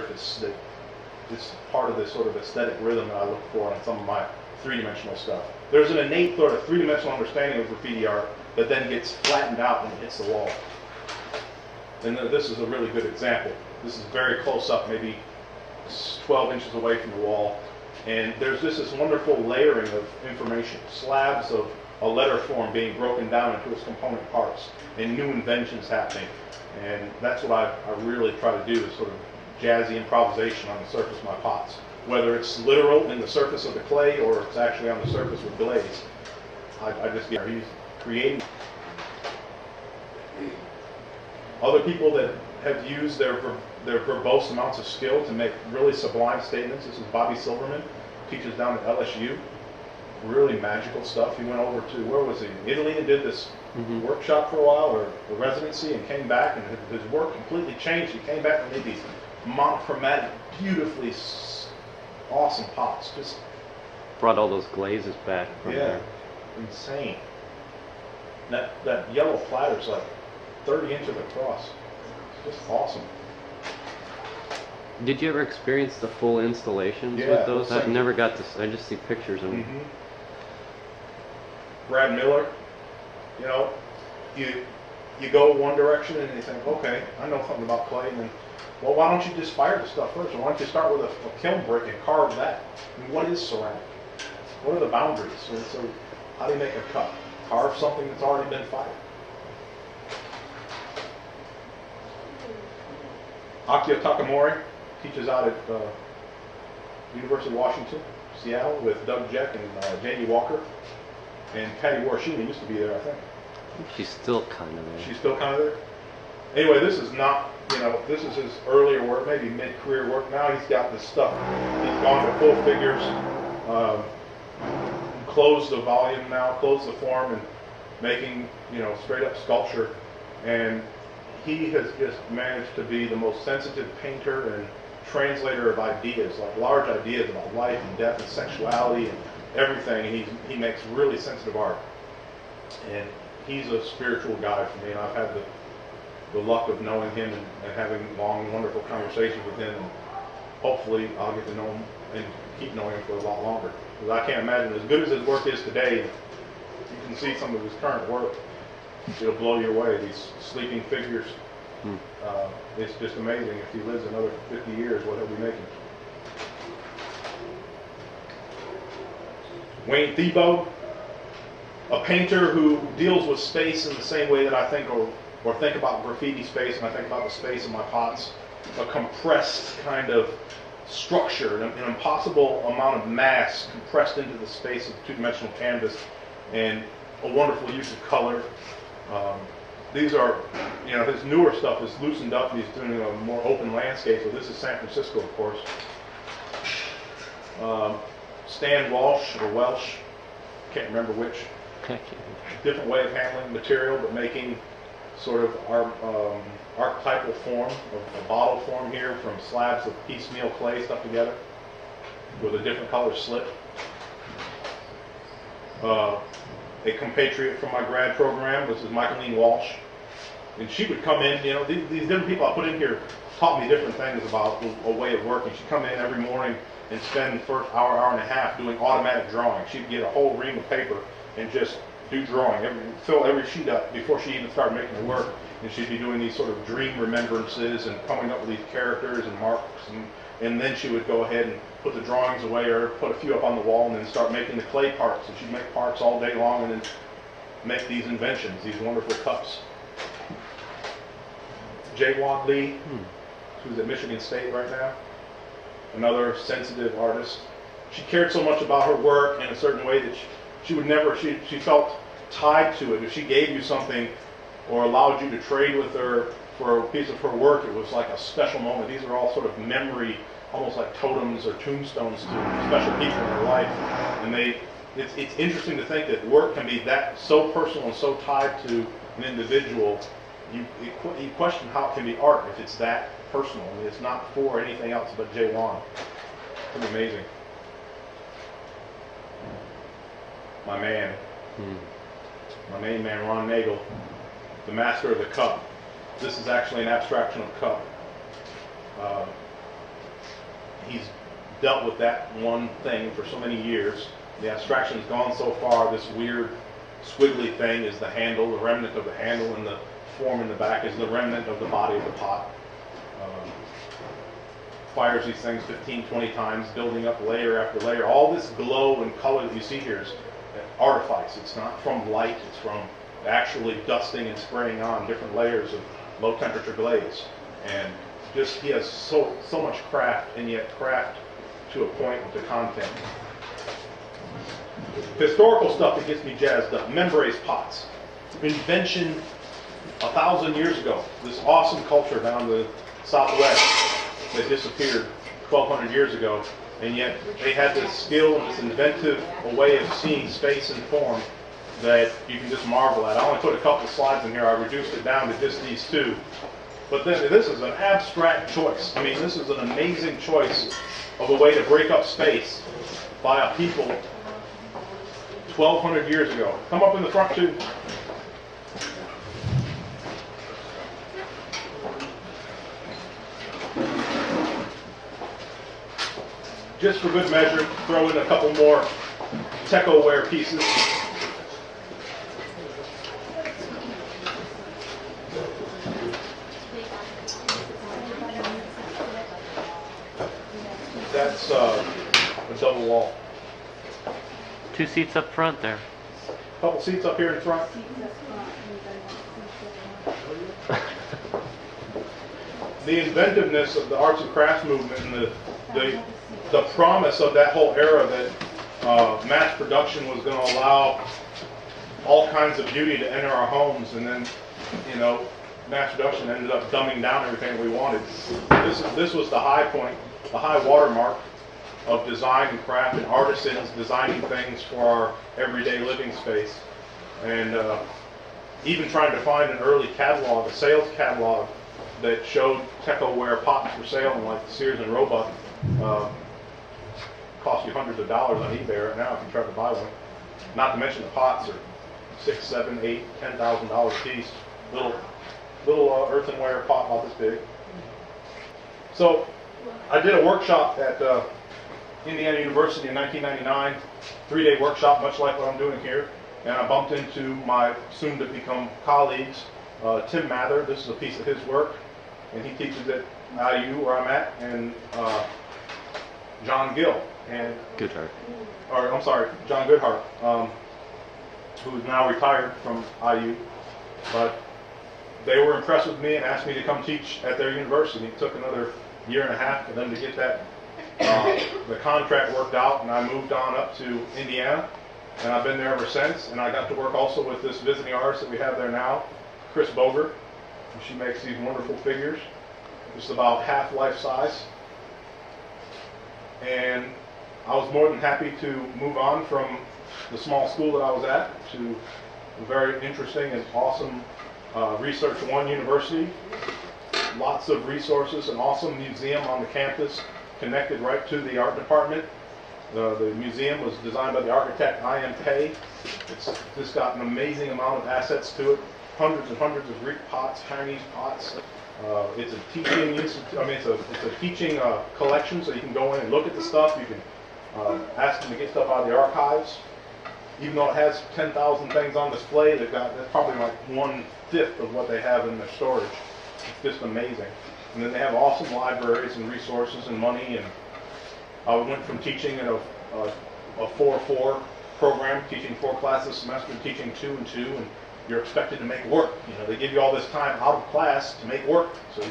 surface that is part of this sort of aesthetic rhythm that I look for on some of my three-dimensional stuff. There's an innate sort of three-dimensional understanding of graffiti art that then gets flattened out and hits the wall. And this is a really good example. This is very close up, maybe 12 inches away from the wall. And there's just this wonderful layering of information, slabs of a letter form being broken down into its component parts, and new inventions happening. And that's what I really try to do, is sort of jazzy improvisation on the surface of my pots. Whether it's literal in the surface of the clay or it's actually on the surface with glaze. I just get creating. Other people that have used their verbose amounts of skill to make really sublime statements. This is Bobby Silverman, teaches down at LSU. Really magical stuff. He went over to, where was he? Italy, and did this workshop for a while, or a residency, and came back, and his work completely changed. He came back and made these monochromatic, beautifully awesome pots. Just brought all those glazes back. Yeah, insane. That yellow platter's like 30 inches across. It's just awesome. Did you ever experience the full installations with those? I never got to. I just see pictures of them. Brad Miller, you know, you go one direction and you think, okay, I know something about clay, and then, well, why don't you just fire the stuff first? Or why don't you start with a kiln brick and carve that? I mean, what is ceramic? What are the boundaries? So how do you make a cup? Carve something that's already been fired. Akio Takamori teaches out at University of Washington, Seattle, with Doug Jeck and Jamie Walker. And Patty Warshima used to be there, I think. She's still kind of there. She's still kind of there? Anyway, this is not, you know, this is his earlier work, maybe mid-career work. Now he's got this stuff. He's gone to full figures, closed the volume now, closed the form, and making, you know, straight-up sculpture. And he has just managed to be the most sensitive painter and translator of ideas, like large ideas about life and death and sexuality and everything. He makes really sensitive art, and he's a spiritual guide for me, and I've had the luck of knowing him and having long, wonderful conversations with him, and hopefully I'll get to know him and keep knowing him for a lot longer, because I can't imagine, as good as his work is today, you can see some of his current work, it'll blow you away, these sleeping figures. It's just amazing. If he lives another 50 years, what he'll be making. Wayne Thiebaud, a painter who deals with space in the same way that I think, or think about graffiti space, and I think about the space in my pots. A compressed kind of structure, an impossible amount of mass compressed into the space of two-dimensional canvas, and a wonderful use of color. These are, you know, his newer stuff is loosened up. He's doing a more open landscape. So this is San Francisco, of course. Stan Walsh, or Welsh, can't remember which. Different way of handling material, but making sort of our archetypal form, a bottle form here from slabs of piecemeal clay stuck together with a different color slip. A compatriot from my grad program, this is Michaeline Walsh, and she would come in, you know, these different people I put in here taught me different things about a way of working. She'd come in every morning and spend the first hour and a half doing automatic drawing. She'd get a whole ream of paper and just do drawing, fill every sheet up before she even started making the work. And she'd be doing these sort of dream remembrances and coming up with these characters and marks, and then she would go ahead and put the drawings away or put a few up on the wall and then start making the clay parts. And she'd make parts all day long and then make these inventions, these wonderful cups. Jaewon Lee, who's at Michigan State right now, another sensitive artist. She cared so much about her work in a certain way that she would never, she felt tied to it. If she gave you something or allowed you to trade with her for a piece of her work, it was like a special moment. These are all sort of memory, almost like totems or tombstones to special people in her life. And it's interesting to think that work can be that so personal and so tied to an individual. You question how it can be art if it's that personal. I mean, it's not for anything else but Jaewon. It's amazing. My man, my main man, Ron Nagel, the master of the cup. This is actually an abstraction of cup. he's dealt with that one thing for so many years. The abstraction's gone so far, this weird squiggly thing is the handle, the remnant of the handle, and the form in the back is the remnant of the body of the pot. Fires these things 15, 20 times, building up layer after layer. All this glow and color that you see here is artifice. It's not from light, it's from actually dusting and spraying on different layers of low temperature glaze. And just, he has so much craft, and yet craft to a point with the content. Historical stuff that gets me jazzed up. Membrace pots. Invention 1,000 years ago. This awesome culture down the Southwest that disappeared 1,200 years ago, and yet they had this skill and this inventive way of seeing space and form that you can just marvel at. I only put a couple slides in here. I reduced it down to just these two. But then this is an abstract choice. I mean, this is an amazing choice of a way to break up space by a people 1,200 years ago. Come up in the front too. Just for good measure, throw in a couple more Techo-ware pieces. That's a double wall. 2 seats up front there. Couple seats up here in front. The inventiveness of the arts and crafts movement and the promise of that whole era that mass production was going to allow all kinds of beauty to enter our homes, and then, you know, mass production ended up dumbing down everything we wanted. This was the high point, the high watermark of design and craft and artisans designing things for our everyday living space. And even trying to find an early catalog, a sales catalog that showed Techo-ware pots for sale in like Sears and Roebuck, cost you hundreds of dollars on eBay right now if you try to buy one. Not to mention the pots are $6,000, $7,000, $8,000, $10,000 a piece. Little earthenware pot about this big. So I did a workshop at Indiana University in 1999, 3-day workshop, much like what I'm doing here. And I bumped into my soon-to-become colleagues, Tim Mather. This is a piece of his work, and he teaches at IU where I'm at, and John Gill, and Goodhart. or I'm sorry, John Goodhart, who is now retired from IU. But they were impressed with me and asked me to come teach at their university. It took another year and a half for them to get that the contract worked out, and I moved on up to Indiana, and I've been there ever since. And I got to work also with this visiting artist that we have there now, Chris Boger. She makes these wonderful figures, just about half life size. And I was more than happy to move on from the small school that I was at to a very interesting and awesome Research One University. Lots of resources, an awesome museum on the campus connected right to the art department. The museum was designed by the architect I.M. Pei. It's just got an amazing amount of assets to it. Hundreds and hundreds of Greek pots, Chinese pots. It's a teaching institute. I mean, it's a teaching collection, so you can go in and look at the stuff. You can ask them to get stuff out of the archives. Even though it has 10,000 things on display, that's probably like 1/5 of what they have in their storage. It's just amazing. And then they have awesome libraries and resources and money. And I went from teaching in a 4-4 program, teaching 4 classes a semester, to teaching 2 and 2, and you're expected to make work. You know, they give you all this time out of class to make work. So